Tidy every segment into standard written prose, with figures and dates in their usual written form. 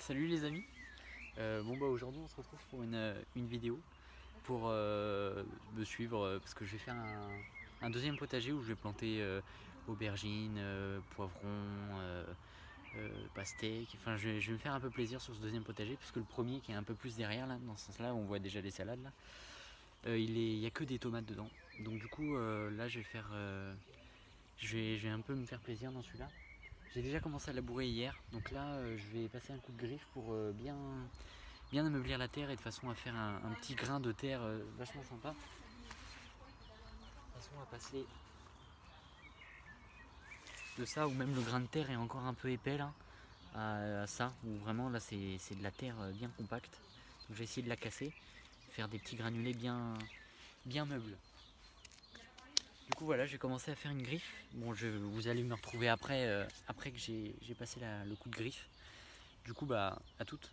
Salut les amis. Aujourd'hui on se retrouve pour une vidéo pour me suivre parce que je vais faire un deuxième potager où je vais planter aubergines, poivrons, pastèques. Enfin je vais me faire un peu plaisir sur ce deuxième potager puisque le premier qui est un peu plus derrière là, dans ce sens là on voit déjà les salades là. Il n'y a que des tomates dedans. Donc du coup là je vais faire je vais un peu me faire plaisir dans celui-là. J'ai déjà commencé à labourer hier, donc là je vais passer un coup de griffe pour bien ameublir la terre et de façon à faire un petit grain de terre vachement sympa. De façon à passer de ça, ou même le grain de terre est encore un peu épais là, à ça, où vraiment là c'est de la terre bien compacte. Donc je vais essayer de la casser, faire des petits granulés bien meubles. Du coup voilà, j'ai commencé à faire une griffe. Bon, vous allez me retrouver après que j'ai passé le coup de griffe. Du coup bah à toutes.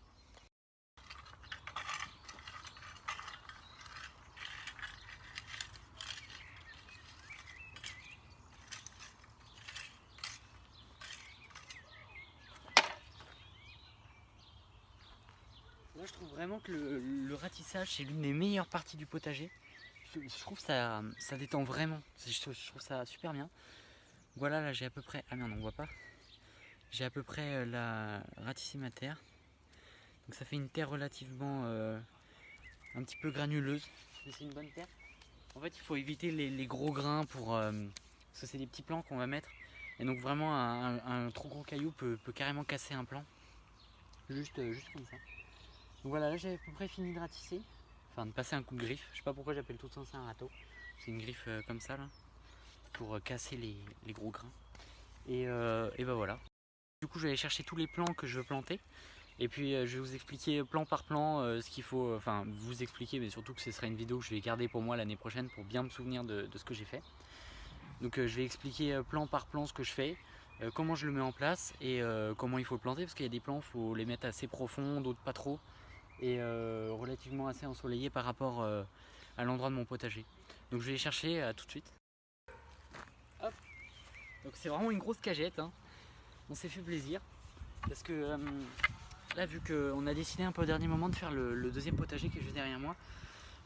Là je trouve vraiment que le ratissage c'est l'une des meilleures parties du potager. Je trouve que ça détend vraiment. Je trouve ça super bien. Voilà, là j'ai à peu près. Ah merde, on voit pas. J'ai à peu près ratissé ma terre. Donc ça fait une terre relativement un petit peu granuleuse. Mais c'est une bonne terre. En fait, il faut éviter les gros grains parce que c'est des petits plants qu'on va mettre. Et donc vraiment un trop gros caillou peut carrément casser un plant. Juste comme ça. Donc voilà, là j'ai à peu près fini de ratisser. Enfin de passer un coup de griffe. Je sais pas pourquoi j'appelle tout ça un râteau. C'est une griffe comme ça là. Pour casser les gros grains. Et ben voilà. Du coup je vais aller chercher tous les plants que je veux planter. Et puis je vais vous expliquer plan par plan ce qu'il faut. Enfin vous expliquer, mais surtout que ce sera une vidéo que je vais garder pour moi l'année prochaine pour bien me souvenir de ce que j'ai fait. Donc je vais expliquer plan par plan ce que je fais, comment je le mets en place et comment il faut le planter. Parce qu'il y a des plants, il faut les mettre assez profond, d'autres pas trop. Et relativement assez ensoleillés par rapport à l'endroit de mon potager. Donc je vais les chercher tout de suite. Hop. Donc c'est vraiment une grosse cagette, hein. On s'est fait plaisir parce que là vu qu'on a décidé un peu au dernier moment de faire le deuxième potager qui est juste derrière moi,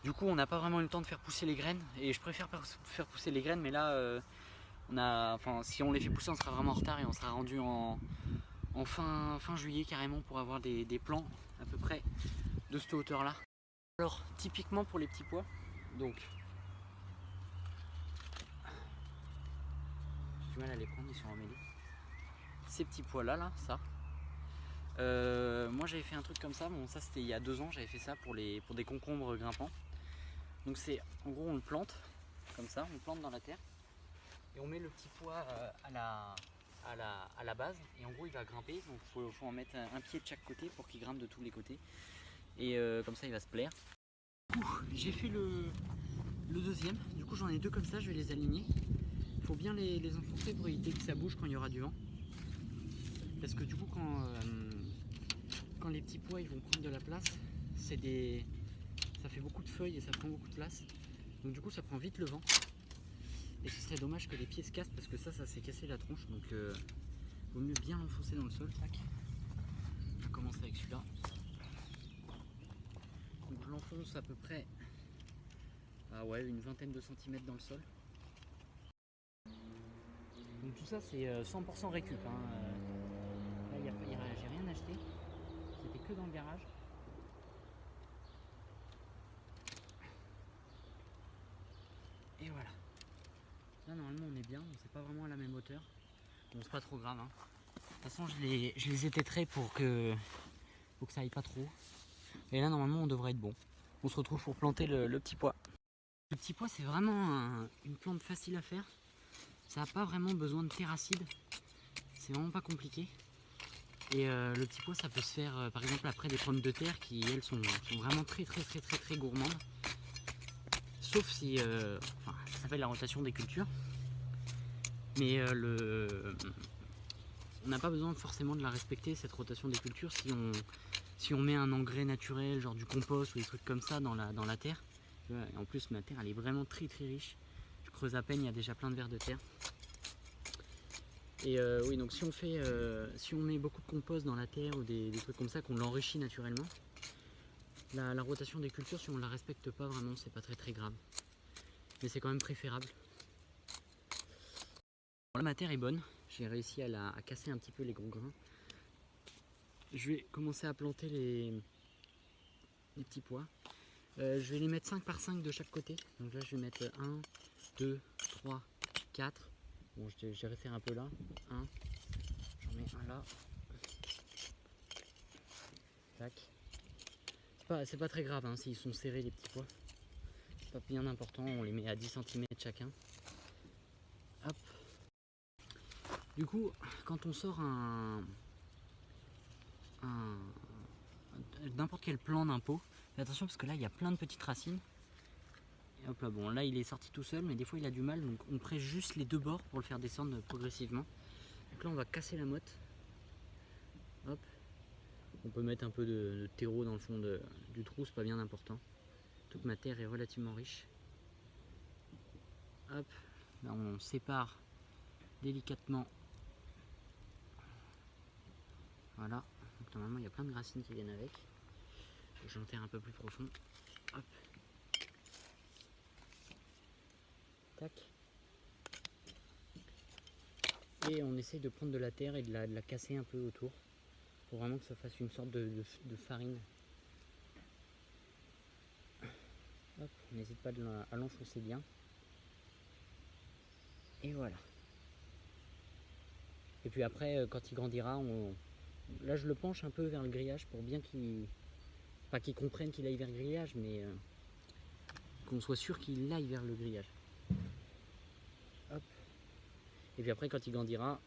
du coup on n'a pas vraiment eu le temps de faire pousser les graines et je préfère faire pousser les graines, mais là si on les fait pousser on sera vraiment en retard et on sera rendu en fin juillet carrément pour avoir des plants à peu près de cette hauteur là. Alors typiquement pour les petits pois, donc j'ai du mal à les prendre, ils sont emmêlés. Ces petits pois là, ça. Moi j'avais fait un truc comme ça, bon ça c'était il y a 2 ans, j'avais fait ça pour des concombres grimpants. Donc c'est en gros on le plante comme ça, on le plante dans la terre et on met le petit pois à la base et en gros il va grimper, donc il faut en mettre un pied de chaque côté pour qu'il grimpe de tous les côtés et comme ça il va se plaire. J'ai fait le deuxième, du coup j'en ai 2 comme ça, je vais les aligner. Il faut bien les enfoncer pour éviter que ça bouge quand il y aura du vent. Parce que du coup quand les petits pois ils vont prendre de la place, ça fait beaucoup de feuilles et ça prend beaucoup de place. Donc du coup ça prend vite le vent. Et ce serait dommage que les pieds se cassent parce que ça s'est cassé la tronche. Donc vaut mieux bien l'enfoncer dans le sol. Tac. Je vais commencer avec celui-là. Donc je l'enfonce à peu près une vingtaine de centimètres dans le sol. Donc tout ça c'est 100% récup, hein. Là j'ai rien acheté. C'était que dans le garage. Et voilà. Là normalement on est bien, c'est pas vraiment à la même hauteur. Bon c'est pas trop grave, hein. De toute façon je les ai tétrés pour que ça aille pas trop. Et là normalement on devrait être bon. On se retrouve pour planter le petit pois. Le petit pois c'est vraiment une plante facile à faire. Ça n'a pas vraiment besoin de terre acide. C'est vraiment pas compliqué. Et le petit pois ça peut se faire par exemple après des pommes de terre qui elles sont vraiment très gourmandes. Sauf si ça s'appelle la rotation des cultures. Mais on n'a pas besoin forcément de la respecter cette rotation des cultures si on met un engrais naturel, genre du compost ou des trucs comme ça dans la terre. Et en plus ma terre elle est vraiment très riche. Je creuse à peine, il y a déjà plein de vers de terre. Et oui, donc si on met beaucoup de compost dans la terre ou des trucs comme ça, qu'on l'enrichit naturellement, la rotation des cultures, si on ne la respecte pas vraiment, c'est pas très grave. Mais c'est quand même préférable. Bon, là, ma terre est bonne, j'ai réussi à casser un petit peu les gros grains. Je vais commencer à planter les petits pois. Je vais les mettre 5 par 5 de chaque côté. Donc là, je vais mettre 1, 2, 3, 4. Bon, je vais refaire un peu là. 1, j'en mets un là. Tac. C'est pas très grave hein, s'ils sont serrés les petits pois. C'est pas bien important, on les met à 10 cm chacun. Hop. Du coup, quand on sort n'importe quel plant d'un pot, fais attention parce que là il y a plein de petites racines. Et hop là, bon là il est sorti tout seul, mais des fois il a du mal, donc on presse juste les deux bords pour le faire descendre progressivement. Donc là on va casser la motte. Hop. On peut mettre un peu de terreau dans le fond du trou, c'est pas bien important. Toute ma terre est relativement riche. Hop, là on sépare délicatement. Voilà, donc normalement il y a plein de racines qui viennent avec. J'enterre un peu plus profond. Hop. Tac. Et on essaye de prendre de la terre et de la casser un peu autour pour vraiment que ça fasse une sorte de farine. Hop, on n'hésite pas à l'enfoncer bien. Et voilà. Et puis après, quand il grandira, là je le penche un peu vers le grillage pour bien pas qu'il comprenne qu'il aille vers le grillage, mais qu'on soit sûr qu'il aille vers le grillage. Hop. Et puis après, quand il grandira,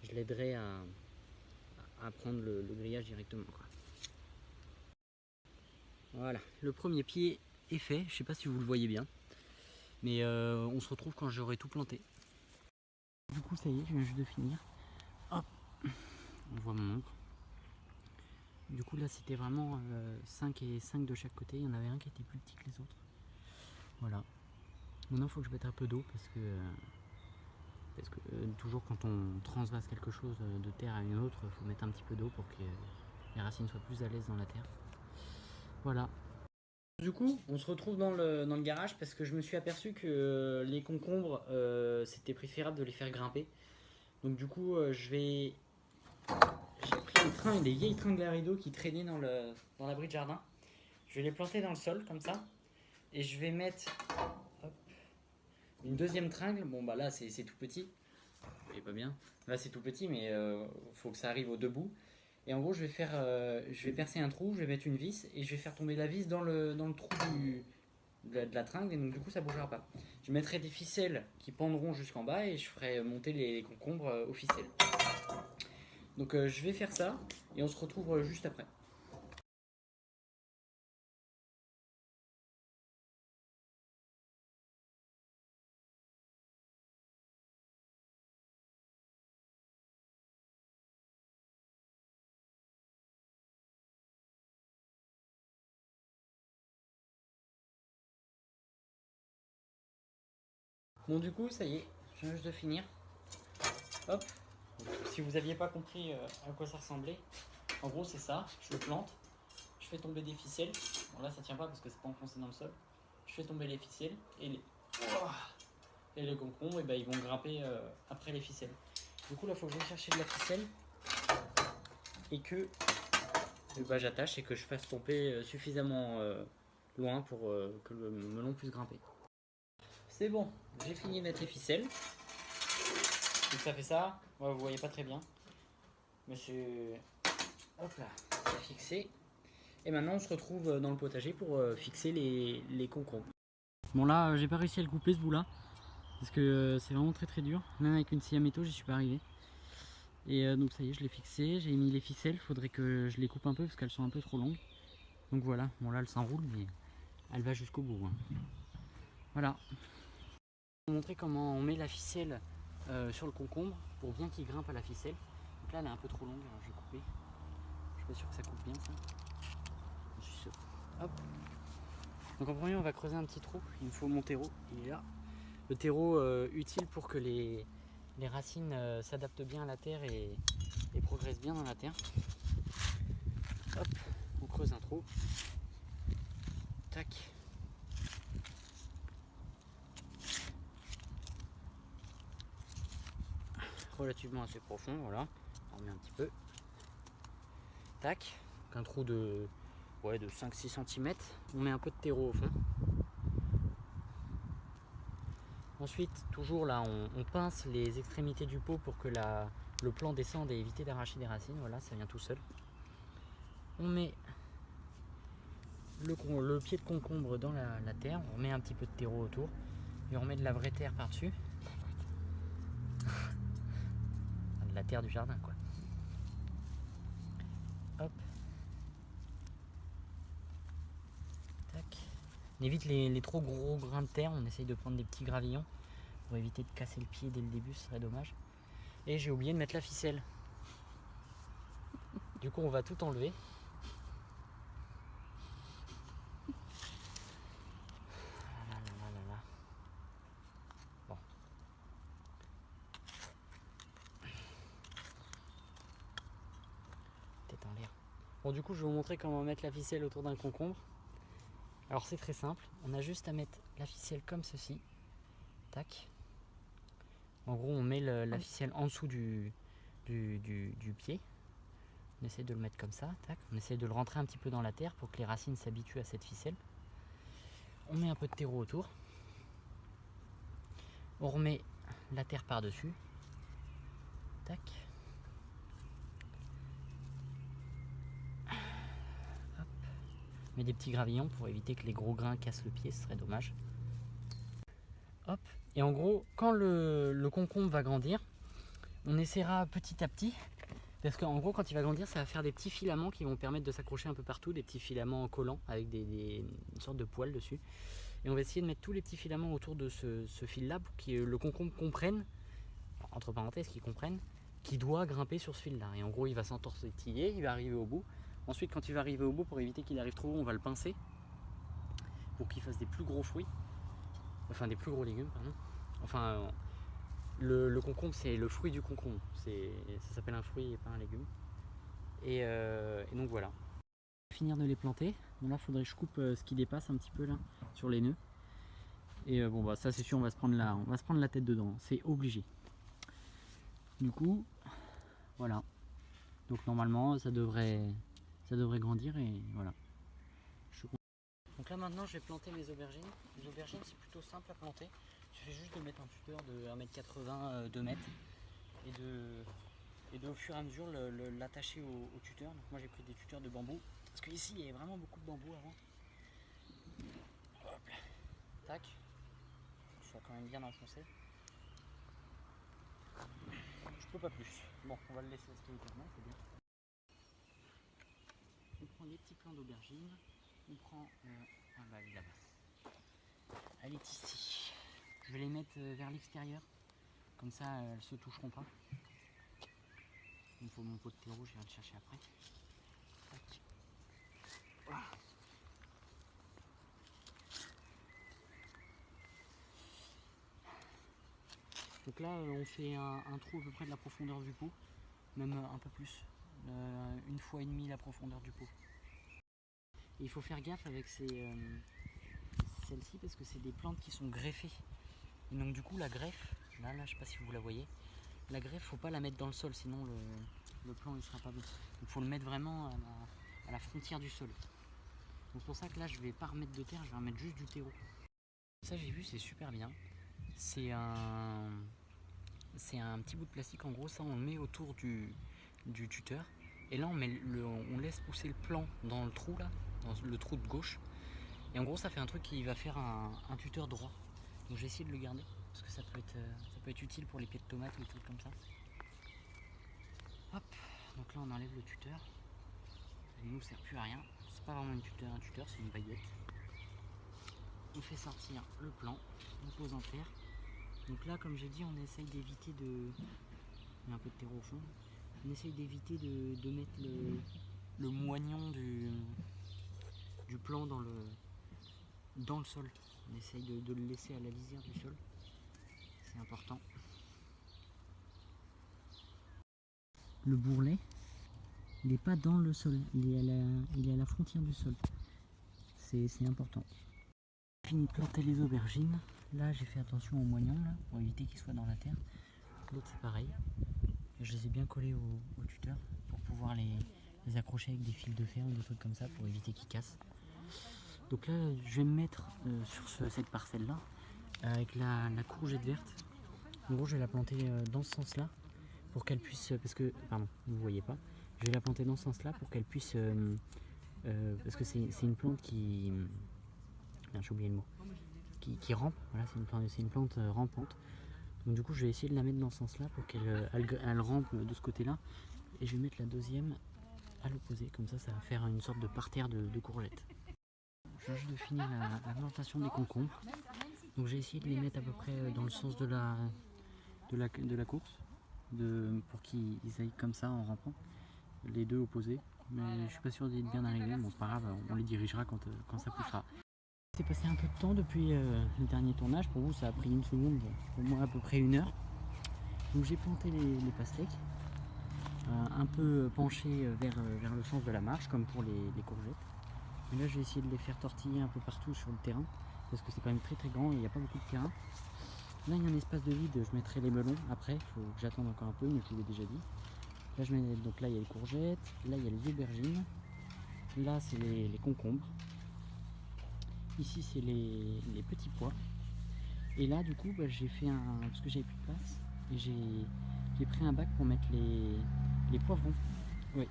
je l'aiderai à prendre le grillage directement, quoi. Voilà, le premier pied est fait. Je sais pas si vous le voyez bien, mais on se retrouve quand j'aurai tout planté. Du coup, ça y est, je viens juste de finir. Hop, on voit mon oncle. Du coup, là, c'était vraiment 5 et 5 de chaque côté. Il y en avait un qui était plus petit que les autres. Voilà. Maintenant, il faut que je mette un peu d'eau parce que toujours quand on transvase quelque chose de terre à une autre, il faut mettre un petit peu d'eau pour que les racines soient plus à l'aise dans la terre. Voilà. Du coup, on se retrouve dans le garage parce que je me suis aperçu que les concombres, c'était préférable de les faire grimper. Donc du coup, j'ai pris des vieilles tringles à rideaux qui traînaient dans l'abri de jardin. Je vais les planter dans le sol comme ça. Et je vais mettre hop, une deuxième tringle. Bon bah là c'est tout petit. Vous voyez pas bien. Là c'est tout petit mais faut que ça arrive aux deux bouts. Et en gros je vais percer un trou, je vais mettre une vis et je vais faire tomber la vis dans le trou de la tringle et donc du coup ça bougera pas. Je mettrai des ficelles qui pendront jusqu'en bas et je ferai monter les concombres aux ficelles. Donc je vais faire ça et on se retrouve juste après. Bon du coup ça y est, je viens juste de finir. Hop. Si vous n'aviez pas compris à quoi ça ressemblait, en gros c'est ça, je le plante, je fais tomber des ficelles. Bon là ça tient pas parce que c'est pas enfoncé dans le sol. Je fais tomber les ficelles et les concombres, et ben, ils vont grimper après les ficelles. Du coup là il faut que je vais chercher de la ficelle et que j'attache et que je fasse tomber suffisamment loin pour que le melon puisse grimper. C'est bon, j'ai fini de mettre les ficelles. Donc ça fait ça, ouais, vous voyez pas très bien. Mais c'est... Hop là, c'est fixé. Et maintenant on se retrouve dans le potager pour fixer les concombres. Bon là j'ai pas réussi à le couper ce bout là. Parce que c'est vraiment très dur. Même avec une scie à métaux j'y suis pas arrivé. Et donc ça y est, je l'ai fixé, j'ai mis les ficelles. Faudrait que je les coupe un peu parce qu'elles sont un peu trop longues. Donc voilà, bon là elle s'enroule mais elle va jusqu'au bout. Hein. Voilà. Je vais vous montrer comment on met la ficelle sur le concombre pour bien qu'il grimpe à la ficelle. Donc là elle est un peu trop longue, alors je vais couper. Je suis pas sûr que ça coupe bien ça. Je suis sûr. Hop. Donc en premier on va creuser un petit trou. Il me faut mon terreau, il est là. Le terreau utile pour que les les racines s'adaptent bien à la terre et progressent bien dans la terre. Hop, on creuse un trou. Tac. Relativement assez profond, voilà. On remet un petit peu. Tac. Donc un trou de 5-6 cm. On met un peu de terreau au fond. Ensuite, toujours là, on pince les extrémités du pot pour que le plant descende et éviter d'arracher des racines. Voilà, ça vient tout seul. On met le pied de concombre dans la terre. On met un petit peu de terreau autour. Et on met de la vraie terre par-dessus. De la terre du jardin, quoi. Hop. Tac. On évite les trop gros grains de terre. On essaye de prendre des petits gravillons pour éviter de casser le pied dès le début, ce serait dommage. Et j'ai oublié de mettre la ficelle. Du coup, on va tout enlever. Bon. Tête en l'air. Bon, du coup, je vais vous montrer comment mettre la ficelle autour d'un concombre. Alors, c'est très simple. On a juste à mettre la ficelle comme ceci. Tac. En gros, on met la ficelle en dessous du pied. On essaie de le mettre comme ça, tac. On essaie de le rentrer un petit peu dans la terre pour que les racines s'habituent à cette ficelle. On met un peu de terreau autour. On remet la terre par-dessus. Tac. Hop. On met des petits gravillons pour éviter que les gros grains cassent le pied, ce serait dommage. Hop. Et en gros, quand le concombre va grandir, on essaiera petit à petit. Parce qu'en gros, quand il va grandir, ça va faire des petits filaments qui vont permettre de s'accrocher un peu partout, des petits filaments collants avec une sorte de poils dessus. Et on va essayer de mettre tous les petits filaments autour de ce fil-là pour que le concombre comprenne, entre parenthèses, qu'il comprenne, qu'il doit grimper sur ce fil-là. Et en gros, il va s'entortiller, il va arriver au bout. Ensuite, quand il va arriver au bout, pour éviter qu'il arrive trop haut, on va le pincer pour qu'il fasse des plus gros fruits. Enfin, des plus gros légumes, pardon. Enfin, le concombre, c'est le fruit du concombre. Ça s'appelle un fruit et pas un légume. Et donc voilà. Pour finir de les planter, bon là, il faudrait que je coupe ce qui dépasse un petit peu là, sur les nœuds. Et bon bah ça c'est sûr, on va se prendre la tête dedans, c'est obligé. Du coup, voilà. Donc normalement ça devrait grandir et voilà. Donc là maintenant je vais planter mes aubergines. Les aubergines c'est plutôt simple à planter. Il suffit juste de mettre un tuteur de 1,80 m, 2 mètres et de au fur et à mesure l'attacher au tuteur. Donc moi j'ai pris des tuteurs de bambou. Parce qu'ici il y avait vraiment beaucoup de bambou avant. Hop là. Tac. Je suis quand même bien enfoncé. Je peux pas plus. Bon, on va le laisser rester éternel, c'est bien. On prend des petits plants d'aubergine. On prend. Ah bah elle est là-bas. Elle est ici. Je vais les mettre vers l'extérieur. Comme ça, elles se toucheront pas. Il me faut mon pot de terreau, je vais le chercher après. Tac. Voilà. Donc là, on fait un trou à peu près de la profondeur du pot, même un peu plus, 1,5 fois la profondeur du pot. Et il faut faire gaffe avec celles-ci parce que c'est des plantes qui sont greffées. Et donc du coup la greffe, là je sais pas si vous la voyez, la greffe faut pas la mettre dans le sol sinon le plant il sera pas bon. Donc faut le mettre vraiment à la frontière du sol. Donc c'est pour ça que là je vais pas remettre de terre, je vais remettre juste du terreau. Ça j'ai vu, c'est super bien. C'est un petit bout de plastique, en gros ça on le met autour du tuteur. Et là on laisse pousser le plant dans le trou là, dans le trou de gauche. Et en gros ça fait un truc qui va faire un tuteur droit. Donc j'ai essayé de le garder parce que ça peut être utile pour les pieds de tomates ou des trucs comme ça. Hop, donc là on enlève le tuteur. Il nous sert plus à rien. C'est pas vraiment un tuteur, c'est une baguette. On fait sortir le plant, on pose en terre. Donc là comme j'ai dit on essaye d'éviter de. Il y a un peu de terreau au fond. On essaye d'éviter de mettre le moignon du plant dans le sol. On essaye de le laisser à la lisière du sol. C'est important. le bourrelet, il n'est pas dans le sol, il est à la frontière du sol. C'est important. J'ai fini de planter les aubergines. Là, j'ai fait attention aux moignons là, pour éviter qu'ils soient dans la terre. L'autre, c'est pareil. Je les ai bien collés au tuteur pour pouvoir les accrocher avec des fils de fer ou des trucs comme ça pour éviter qu'ils cassent. Donc là, je vais me mettre sur cette parcelle-là avec la courgette verte. En gros, je vais la planter dans ce sens-là pour qu'elle puisse, parce que, pardon, vous ne voyez pas, je vais la planter dans ce sens-là pour qu'elle puisse, parce que c'est une plante qui, j'ai oublié le mot, qui rampe, voilà, c'est une plante rampante. Donc du coup, je vais essayer de la mettre dans ce sens-là pour qu'elle rampe de ce côté-là. Et je vais mettre la deuxième à l'opposé, comme ça, ça va faire une sorte de parterre de courgettes. Je viens juste de finir la plantation des concombres. Donc j'ai essayé de les mettre à peu près dans le sens de la course, pour qu'ils aillent comme ça en rampant, les deux opposés. Mais je suis pas sûr d'y être bien arrivé, bon c'est pas grave, on les dirigera quand ça poussera. C'est passé un peu de temps depuis le dernier tournage, pour vous ça a pris une seconde, pour moi à peu près 1 heure. Donc j'ai planté les pastèques, un peu penchés vers le sens de la marche, comme pour les courgettes. Et là, je vais essayer de les faire tortiller un peu partout sur le terrain, parce que c'est quand même très très grand et il n'y a pas beaucoup de terrain. Là, il y a un espace de vide, je mettrai les melons après, il faut que j'attende encore un peu, mais je vous l'ai déjà dit. Là, donc là, il y a les courgettes, là, il y a les aubergines, là, c'est les concombres. Ici, c'est les petits pois. Et là, du coup, j'ai fait parce que j'avais plus de place, et j'ai pris un bac pour mettre les poivrons. Oui.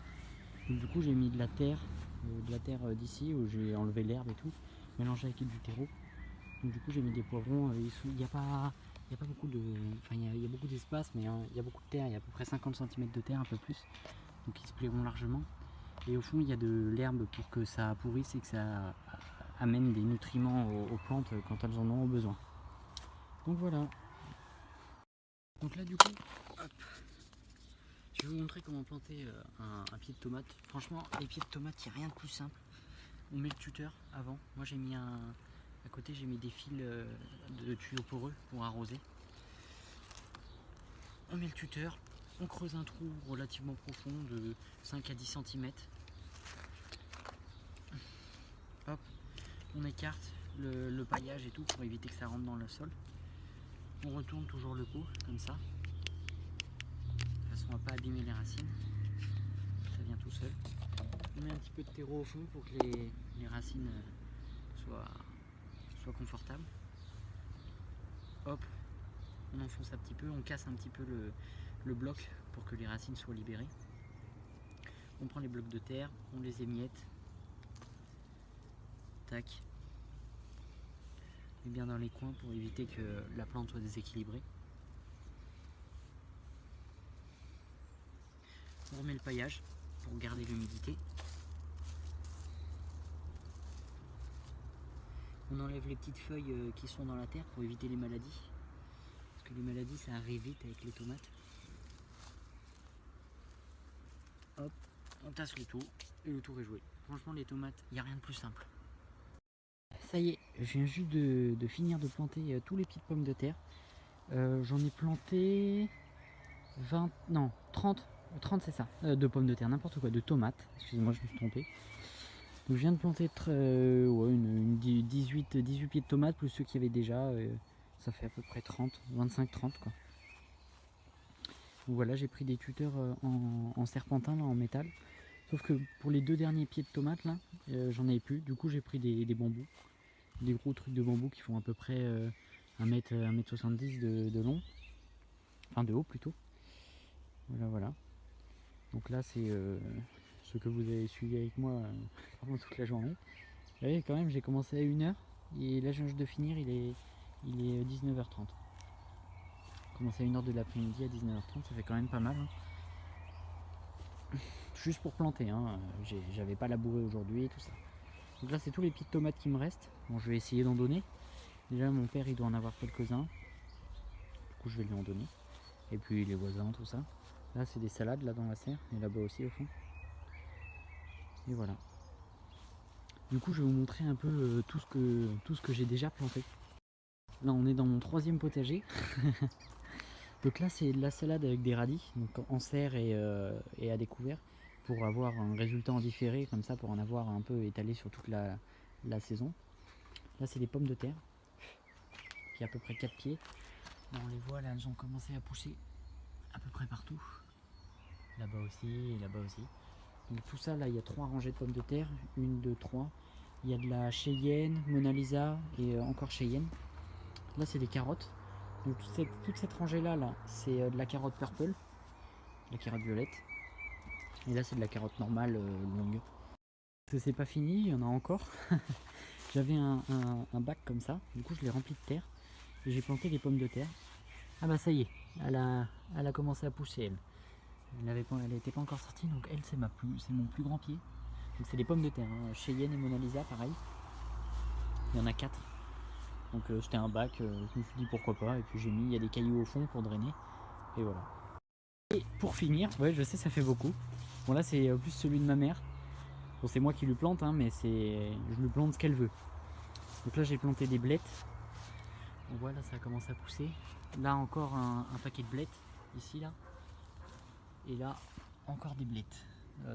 Donc, du coup, j'ai mis de la terre d'ici où j'ai enlevé l'herbe et tout, mélangé avec du terreau. Donc du coup j'ai mis des poivrons, il n'y a pas beaucoup de. Enfin il y a beaucoup d'espace, mais il y a beaucoup de terre, il y a à peu près 50 cm de terre, un peu plus. Donc ils se plairont largement. Et au fond il y a de l'herbe pour que ça pourrisse et que ça amène des nutriments aux plantes quand elles en ont besoin. Donc voilà. Donc là du coup, hop, je vais vous montrer comment planter un pied de tomate. Franchement les pieds de tomate, il n'y a rien de plus simple. On met le tuteur avant. Moi j'ai mis à côté j'ai mis des fils de tuyaux poreux pour arroser. On met le tuteur, on creuse un trou relativement profond de 5 à 10 cm. Hop, on écarte le paillage et tout pour éviter que ça rentre dans le sol. On retourne toujours le pot comme ça, de façon à ne pas abîmer les racines. Ça vient tout seul. On met un petit peu de terreau au fond pour que les racines soient confortables. Hop, on enfonce un petit peu, on casse un petit peu le bloc pour que les racines soient libérées. On prend les blocs de terre, on les émiette. Tac. Et bien dans les coins pour éviter que la plante soit déséquilibrée. On remet le paillage pour garder l'humidité. On enlève les petites feuilles qui sont dans la terre pour éviter les maladies. Parce que les maladies ça arrive vite avec les tomates. Hop, on tasse le tout et le tour est joué. Franchement les tomates, il n'y a rien de plus simple. Ça y est, je viens juste de finir de planter tous les petites pommes de terre. J'en ai planté 20, non 30 c'est ça, de pommes de terre, n'importe quoi, de tomates, excusez-moi je me suis trompé. Donc je viens de planter 18 pieds de tomates plus ceux qu'il y avait déjà, ça fait à peu près 25-30 quoi. Donc voilà, j'ai pris des tuteurs en serpentin, là, en métal. Sauf que pour les 2 derniers pieds de tomates là, j'en avais plus, du coup j'ai pris des bambous. Des gros trucs de bambou qui font à peu près 1m70 de long, enfin de haut plutôt. Voilà. Donc là c'est ce que vous avez suivi avec moi pendant toute la journée. Vous voyez quand même j'ai commencé à 1h et là je viens juste de finir, il est 19h30. Commencé à 1h de l'après-midi à 19h30, ça fait quand même pas mal. Hein. Juste pour planter, hein. J'avais pas labouré aujourd'hui et tout ça. Donc là c'est tous les petites tomates qui me restent. Bon je vais essayer d'en donner. Déjà mon père il doit en avoir quelques-uns. Du coup je vais lui en donner. Et puis les voisins, tout ça. Là c'est des salades là dans la serre. Et là-bas aussi au fond. Et voilà. Du coup je vais vous montrer un peu tout ce que j'ai déjà planté. Là on est dans mon 3e potager. Donc là c'est de la salade avec des radis, donc en serre et à découvert, pour avoir un résultat en différé, comme ça pour en avoir un peu étalé sur toute la saison. Là c'est des pommes de terre, qui a à peu près 4 pieds. Là, on les voit, là elles ont commencé à pousser à peu près partout. Là-bas aussi et là-bas aussi. Donc tout ça, là il y a 3 rangées de pommes de terre, 1, 2, 3. Il y a de la Cheyenne, Mona Lisa et encore Cheyenne. Là c'est des carottes. Donc toute cette rangée là, c'est de la carotte purple, de la carotte violette. Et là c'est de la carotte normale longue. C'est pas fini, il y en a encore. J'avais un bac comme ça, du coup je l'ai rempli de terre. Et j'ai planté des pommes de terre. Ah bah ça y est, elle a commencé à pousser elle. Elle n'était pas encore sortie, donc elle c'est mon plus grand pied. Donc c'est des pommes de terre, hein. Cheyenne et Mona Lisa pareil. Il y en a 4. Donc c'était un bac, je me suis dit pourquoi pas, et puis j'ai mis, il y a des cailloux au fond pour drainer, et voilà. Et pour finir, ouais je sais ça fait beaucoup. Bon là c'est plus celui de ma mère. Bon c'est moi qui lui plante, hein, mais je lui plante ce qu'elle veut. Donc là j'ai planté des blettes. On voit là ça a commencé à pousser. Là encore un paquet de blettes, ici là. Et là encore des blettes.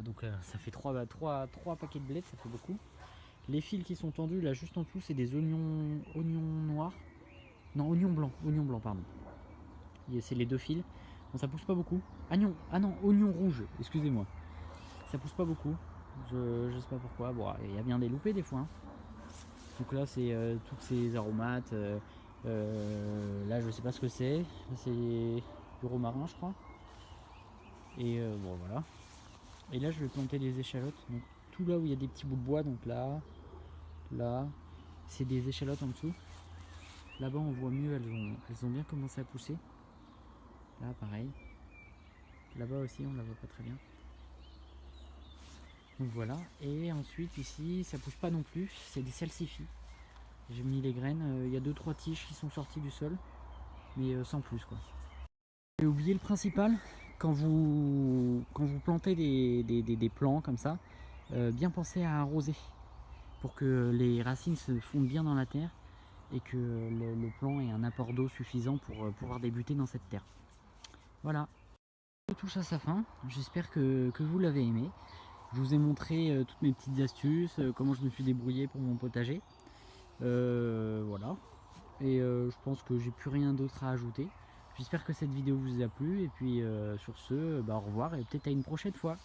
Donc ça fait 3 paquets de blettes, ça fait beaucoup. Les fils qui sont tendus là juste en dessous c'est des oignons noirs. Non, oignons blancs pardon. C'est les 2 fils. Bon, ça pousse pas beaucoup. Ah non, oignon rouge, excusez-moi. Ça pousse pas beaucoup. Je sais pas pourquoi. Bon, il y a bien des loupés des fois, hein. Donc là, c'est toutes ces aromates. Là, je sais pas ce que c'est. C'est du romarin, je crois. Et bon, voilà. Et là, je vais planter des échalotes. Donc tout là où il y a des petits bouts de bois, donc là, c'est des échalotes en dessous. Là-bas, on voit mieux, elles ont bien commencé à pousser. Là, pareil. Là-bas aussi, on la voit pas très bien. Donc voilà. Et ensuite, ici, ça pousse pas non plus. C'est des salsifis. J'ai mis les graines. Il y a 2-3 tiges qui sont sorties du sol. Mais sans plus, quoi. J'ai oublié le principal. Quand vous plantez des plants comme ça, bien penser à arroser. Pour que les racines se fondent bien dans la terre. Et que le plant ait un apport d'eau suffisant pour pouvoir débuter dans cette terre. Voilà. Je touche à sa fin. J'espère que vous l'avez aimé. Je vous ai montré toutes mes petites astuces, comment je me suis débrouillé pour mon potager. Voilà. Et je pense que j'ai plus rien d'autre à ajouter. J'espère que cette vidéo vous a plu. Et puis sur ce, au revoir et peut-être à une prochaine fois.